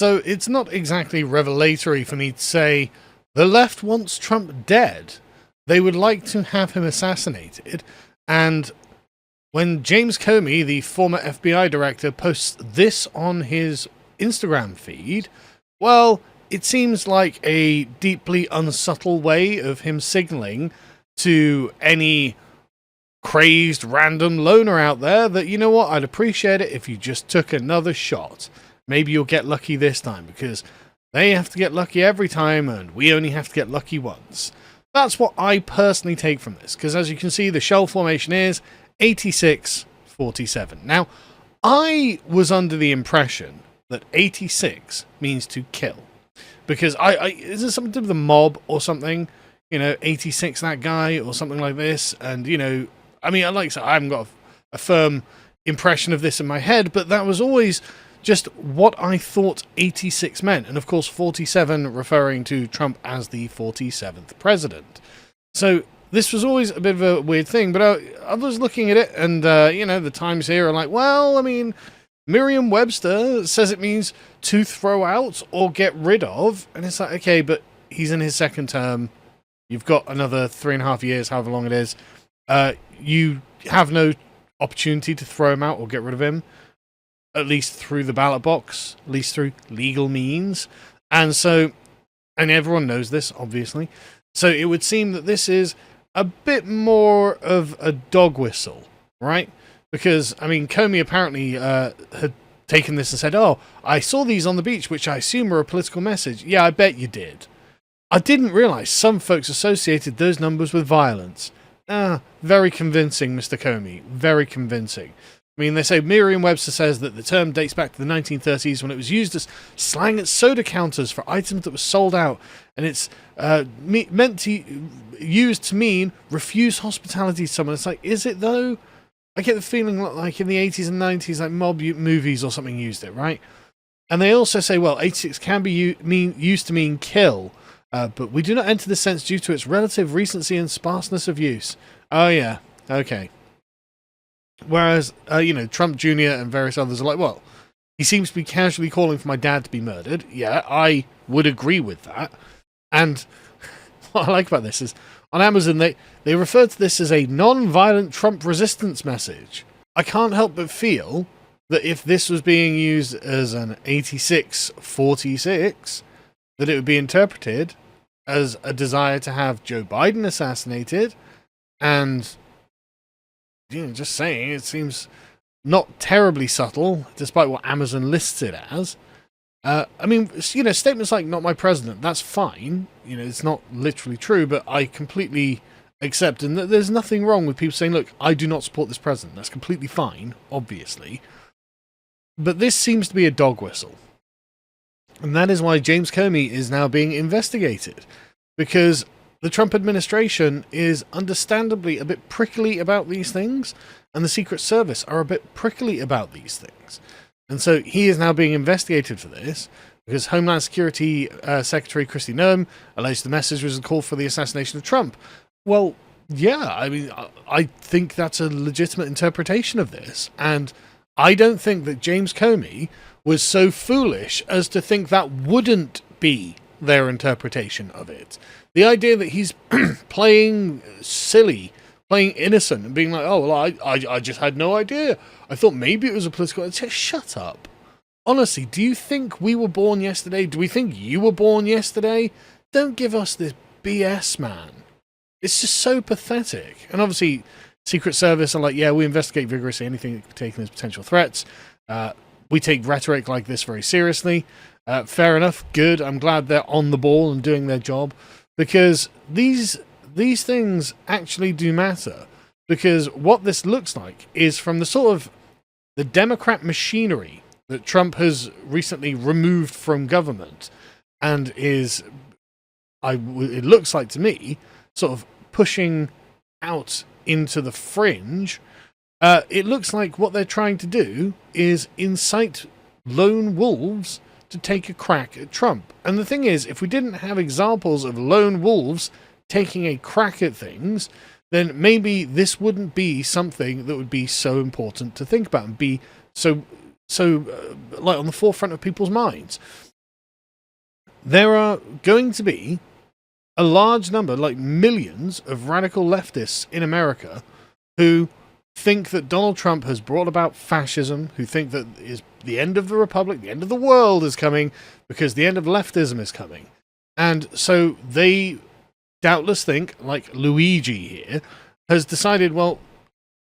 So it's not exactly revelatory for me to say the left wants Trump dead. They would like to have him assassinated. And when James Comey, the former FBI director, posts this on his Instagram feed, well, it seems like a deeply unsubtle way of him signaling to any crazed random loner out there that, you know what, I'd appreciate it if you just took another shot. Maybe you'll get lucky this time, because they have to get lucky every time and we only have to get lucky once. That's what I personally take from this, because as you can see, the shell formation is 86-47. Now, I was under the impression that 86 means to kill, because is it something to do with the mob or something? 86 that guy or something like this. And, I like to say, I haven't got a firm impression of this in my head, but that was always just what I thought 86 meant. And of course, 47 referring to Trump as the 47th president. So this was always a bit of a weird thing, but I was looking at it and, the Times here are like, well, Merriam-Webster says it means to throw out or get rid of. And it's like, okay, but he's in his second term. You've got another 3.5 years, however long it is. You have no opportunity to throw him out or get rid of him, at least through the ballot box, at least through legal means. And everyone knows this, obviously. So it would seem that this is a bit more of a dog whistle, right? Because, Comey apparently had taken this and said, oh, I saw these on the beach, which I assume are a political message. Yeah, I bet you did. I didn't realise some folks associated those numbers with violence. Very convincing, Mr. Comey. Very convincing. They say Merriam-Webster says that the term dates back to the 1930s when it was used as slang at soda counters for items that were sold out, and it's used to mean refuse hospitality to someone. It's like, is it though? I get the feeling like in the 80s and 90s, like mob movies or something used it, right? And they also say, well, 86 can be used to mean kill, but we do not enter the sense due to its relative recency and sparseness of use. Oh yeah, okay. Whereas, Trump Jr. and various others are like, well, he seems to be casually calling for my dad to be murdered. Yeah, I would agree with that. And what I like about this is, on Amazon, they refer to this as a non-violent Trump resistance message. I can't help but feel that if this was being used as an 86-46, that it would be interpreted as a desire to have Joe Biden assassinated. And just saying, it seems not terribly subtle, despite what Amazon lists it as. Statements like "not my president," that's fine. It's not literally true, but I completely accept, and there's nothing wrong with people saying, look, I do not support this president. That's completely fine, obviously. But this seems to be a dog whistle. And that is why James Comey is now being investigated. Because the Trump administration is understandably a bit prickly about these things, and the Secret Service are a bit prickly about these things. And so he is now being investigated for this, because Homeland Security Secretary Kristi Noem alleged the message was a call for the assassination of Trump. Well, yeah, I think that's a legitimate interpretation of this, and I don't think that James Comey was so foolish as to think that wouldn't be their interpretation of it. The idea that he's playing silly, playing innocent, and being like, oh, well, I just had no idea. I thought maybe it was a political... Shut up. Honestly, do you think we were born yesterday? Do we think you were born yesterday? Don't give us this BS, man. It's just so pathetic. And obviously, Secret Service are like, yeah, we investigate vigorously anything that could be taken as potential threats. We take rhetoric like this very seriously. Fair enough, good. I'm glad they're on the ball and doing their job. Because these things actually do matter. Because what this looks like is from the sort of the Democrat machinery that Trump has recently removed from government and is, it looks like to me, sort of pushing out into the fringe. It looks like what they're trying to do is incite lone wolves to take a crack at Trump. And the thing is, if we didn't have examples of lone wolves taking a crack at things, then maybe this wouldn't be something that would be so important to think about and be so like on the forefront of people's minds. there are going to be a large number, like millions, of radical leftists in America who think that Donald Trump has brought about fascism, who think that is the end of the republic, the end of the world is coming because the end of leftism is coming. And so they doubtless think, like Luigi here, has decided, well,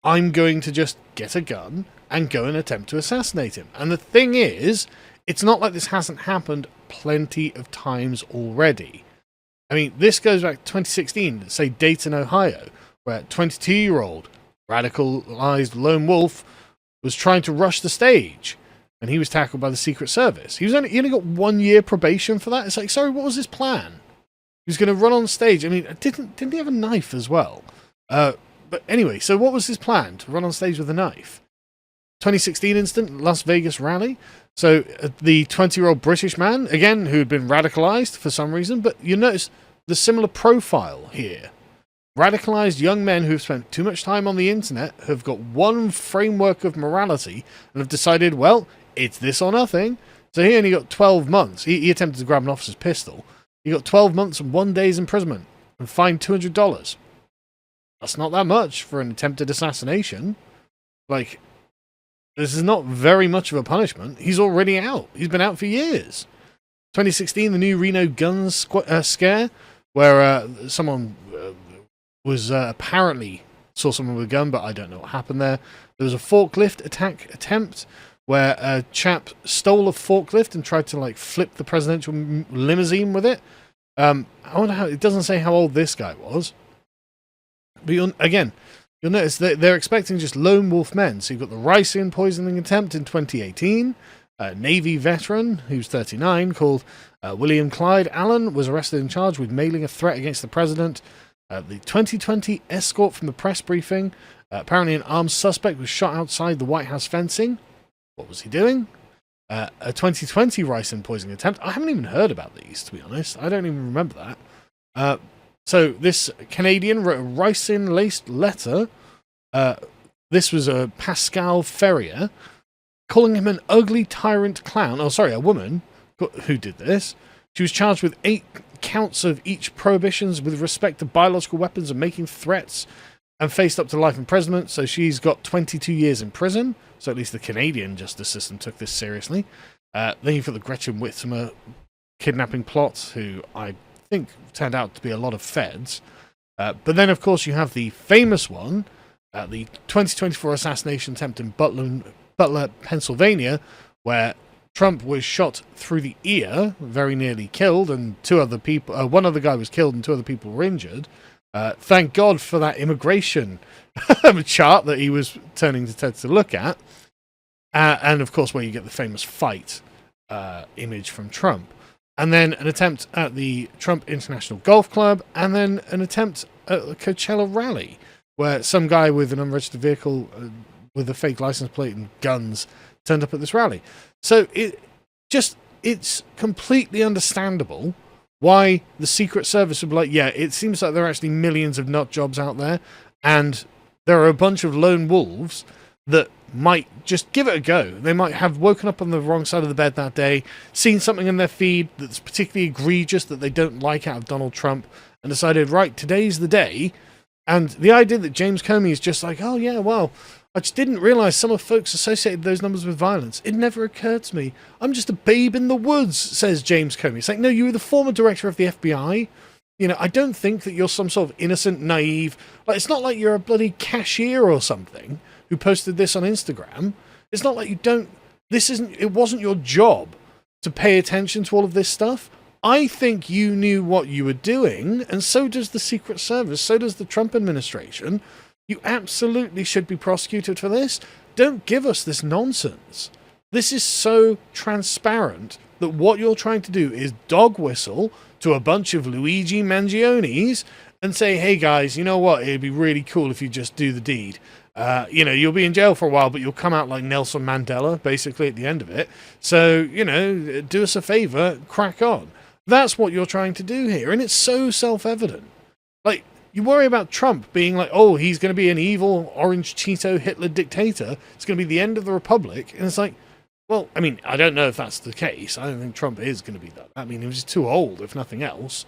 I'm going to just get a gun and go and attempt to assassinate him. And the thing is, it's not like this hasn't happened plenty of times already. I mean, this goes back to 2016, say Dayton, Ohio, where a 22-year-old radicalized lone wolf was trying to rush the stage, and he was tackled by the Secret Service. He only got 1 year probation for that. It's like, sorry, what was his plan? He was going to run on stage. I mean, didn't he have a knife as well? But anyway, so what was his plan? To run on stage with a knife? 2016 incident, Las Vegas rally. So the 20-year-old British man, again, who had been radicalized for some reason, but you notice the similar profile here. Radicalized young men who have spent too much time on the internet, have got one framework of morality, and have decided, well, it's this or nothing. So he only got 12 months. He attempted to grab an officer's pistol. He got 12 months and 1 day's imprisonment and fined $200. That's not that much for an attempted assassination. Like, this is not very much of a punishment. He's already out. He's been out for years. 2016, the new Reno gun scare, where someone was apparently saw someone with a gun, but I don't know what happened there. There was a forklift attack attempt where a chap stole a forklift and tried to like flip the presidential limousine with it. I wonder how. It doesn't say how old this guy was. But you'll notice that they're expecting just lone wolf men. So you've got the ricin poisoning attempt in 2018. A Navy veteran, who's 39, called William Clyde Allen, was arrested and charged with mailing a threat against the president. The 2020 escort from the press briefing. Apparently an armed suspect was shot outside the White House fencing. What was he doing? A 2020 ricin poisoning attempt. I haven't even heard about these, to be honest. I don't even remember that. So this Canadian wrote a ricin-laced letter. This was a Pascal Ferrier, calling him an ugly tyrant clown. Oh, sorry, a woman who did this. She was charged with 8 counts of each prohibitions with respect to biological weapons and making threats, and faced up to life imprisonment. So she's got 22 years in prison. So at least the Canadian justice system took this seriously. Then you've got the Gretchen Whitmer kidnapping plot, who I think turned out to be a lot of feds. But then, of course, you have the famous one, the 2024 assassination attempt in Butler, Pennsylvania, where Trump was shot through the ear, very nearly killed, and one other guy was killed and 2 other people were injured. Thank God for that immigration chart that he was turning to Ted to look at. And, of course, where you get the famous fight image from Trump. And then an attempt at the Trump International Golf Club, and then an attempt at the Coachella rally, where some guy with an unregistered vehicle with a fake license plate and guns turned up at this rally. So it's completely understandable why the Secret Service would be like, yeah, it seems like there are actually millions of nut jobs out there, and there are a bunch of lone wolves that might just give it a go. They might have woken up on the wrong side of the bed that day, seen something in their feed that's particularly egregious that they don't like out of Donald Trump, and decided, right, today's the day. And the idea that James Comey is just like, oh yeah, well, I just didn't realise some of folks associated those numbers with violence. It never occurred to me. I'm just a babe in the woods, says James Comey. It's like, no, you were the former director of the FBI. You know, I don't think that you're some sort of innocent, naive... Like, it's not like you're a bloody cashier or something who posted this on Instagram. It's not like you don't... It wasn't your job to pay attention to all of this stuff. I think you knew what you were doing, and so does the Secret Service, so does the Trump administration. You absolutely should be prosecuted for this. Don't give us this nonsense. This is so transparent that what you're trying to do is dog whistle to a bunch of Luigi Mangionis and say, hey guys, you know what? It'd be really cool if you just do the deed. You'll be in jail for a while, but you'll come out like Nelson Mandela, basically, at the end of it. So, do us a favor, crack on. That's what you're trying to do here, and it's so self-evident. Like, you worry about Trump being like, oh, he's going to be an evil orange Cheeto Hitler dictator. It's going to be the end of the republic. And it's like, Well, I mean, I don't know if that's the case. I don't think Trump is going to be that. I mean, he was too old, if nothing else.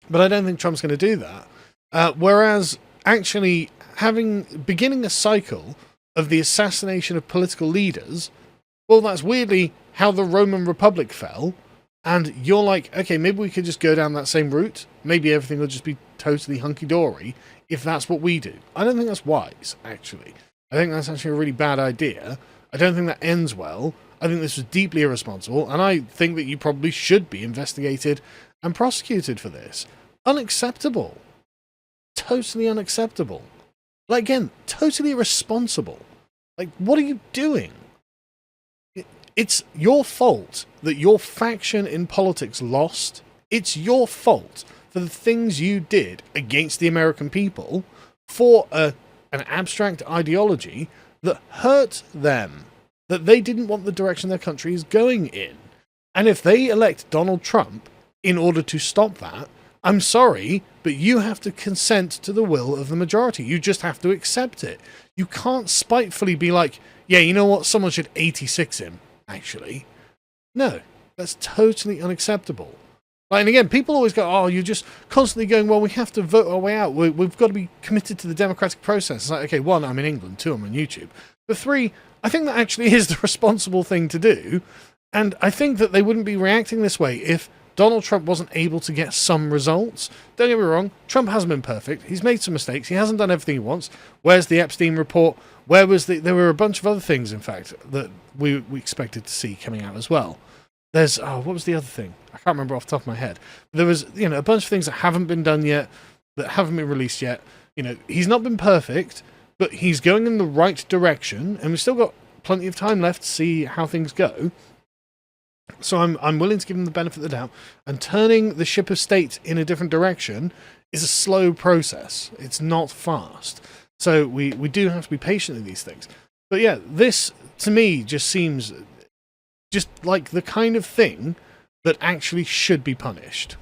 But I don't think Trump's going to do that. Whereas actually beginning a cycle of the assassination of political leaders, well, that's weirdly how the Roman Republic fell. And you're like, okay, maybe we could just go down that same route. Maybe everything will just be totally hunky-dory if that's what we do. I don't think that's wise, actually. I think that's actually a really bad idea. I don't think that ends well. I think this was deeply irresponsible, and I think that you probably should be investigated and prosecuted for this. Unacceptable. Totally unacceptable. Like, again, totally irresponsible. Like, what are you doing? It's your fault that your faction in politics lost. It's your fault for the things you did against the American people for an abstract ideology that hurt them, that they didn't want the direction their country is going in. And if they elect Donald Trump in order to stop that, I'm sorry, but you have to consent to the will of the majority. You just have to accept it. You can't spitefully be like, yeah, you know what, someone should 86 him, actually. No, that's totally unacceptable. Like, and again, people always go, oh, you're just constantly going, well, we have to vote our way out. We've got to be committed to the democratic process. It's like, okay, one, I'm in England. Two, I'm on YouTube. But three, I think that actually is the responsible thing to do. And I think that they wouldn't be reacting this way if Donald Trump wasn't able to get some results. Don't get me wrong, Trump hasn't been perfect. He's made some mistakes. He hasn't done everything he wants. Where's the Epstein report? There were a bunch of other things, in fact, that we expected to see coming out as well. There's, what was the other thing? I can't remember off the top of my head. There was, a bunch of things that haven't been done yet, that haven't been released yet. He's not been perfect, but he's going in the right direction, and we've still got plenty of time left to see how things go. So I'm willing to give him the benefit of the doubt, and turning the ship of state in a different direction is a slow process. It's not fast. So we do have to be patient in these things. But yeah, this, to me, just seems just like the kind of thing that actually should be punished.